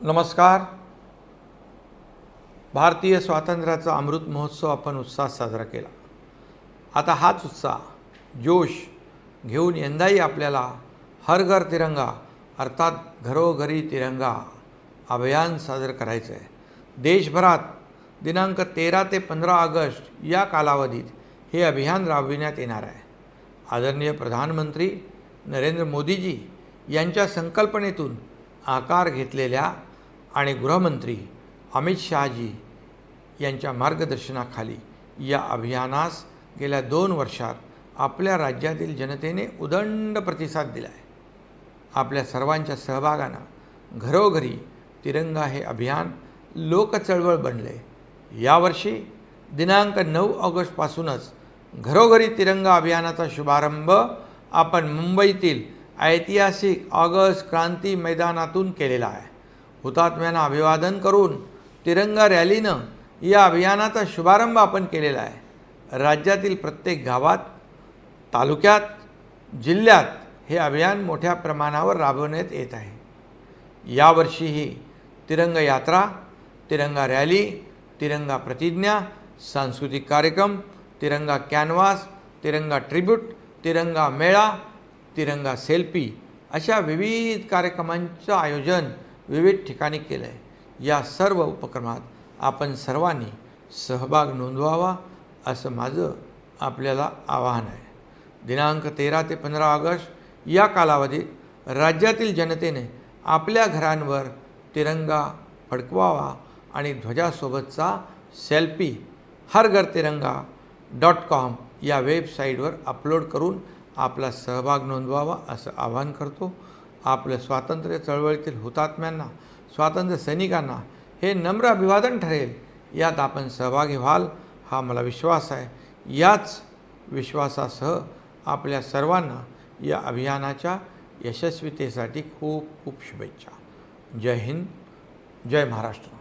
नमस्कार. भारतीय स्वातंत्र्याचा अमृत महोत्सव आपण उत्साहात साजरा केला. आता हाच उत्साह, जोश घेऊन यंदाही आपल्याला हर घर तिरंगा अर्थात घरोघरी तिरंगा अभियान साजर करायचं आहे. देशभरात दिनांक 13 ते 15 ऑगस्ट या कालावधीत हे अभियान राबविण्यात येणार आहे. आदरणीय प्रधानमंत्री नरेंद्र मोदीजी यांच्या संकल्पनेतून आकार घेतलेल्या आणि गृहमंत्री अमित शहाजी यांच्या मार्गदर्शनाखाली या अभियानास गेल्या 2 वर्षात आपल्या राज्यातील जनतेने उदंड प्रतिसाद दिला आहे. आपल्या सर्वांच्या सहभागानं घरोघरी तिरंगा हे अभियान लोकचळवळ बनले. यावर्षी दिनांक 9 ऑगस्टपासूनच घरोघरी तिरंगा अभियानाचा शुभारंभ आपण मुंबईतील ऐतिहासिक ऑगस्ट क्रांती मैदानातून केलेला आहे. हुतात्म्यांना अभिवादन करून तिरंगा रॅलीनं या अभियानाचा शुभारंभ आपण केलेला आहे. राज्यातील प्रत्येक गावात, तालुक्यात, जिल्ह्यात हे अभियान मोठ्या प्रमाणावर राबवण्यात येत आहे. यावर्षीही तिरंगा यात्रा, तिरंगा रॅली, तिरंगा प्रतिज्ञा, सांस्कृतिक कार्यक्रम, तिरंगा कॅनव्हास, तिरंगा ट्रिब्यूट, तिरंगा मेळा, तिरंगा सेल्फी अशा विविध कार्यक्रमांचं आयोजन विविध ठिकाणी केलं आहे. या सर्व उपक्रमात आपण सर्वांनी सहभाग नोंदवावा असं माझं आपल्याला आवाहन आहे. दिनांक 13 ते 15 ऑगस्ट या कालावधीत राज्यातील जनतेने आपल्या घरांवर तिरंगा फडकवावा आणि ध्वजासोबतचा सेल्फी harghar-tiranga.com या वेबसाईटवर अपलोड करून आपला सहभाग नोंदवावा असं आवाहन करतो. आपल्या स्वातंत्र्य चळवळीतील हुतात्म्यांना, स्वातंत्र्य सैनिकांना हे नम्र अभिवादन ठरेल. यात आपण सहभागी व्हाल हा मला विश्वास आहे. याच विश्वासासह आपल्या सर्वांना या अभियानाच्या यशस्वीतेसाठी खूप खूप शुभेच्छा. जय हिंद, जय महाराष्ट्र.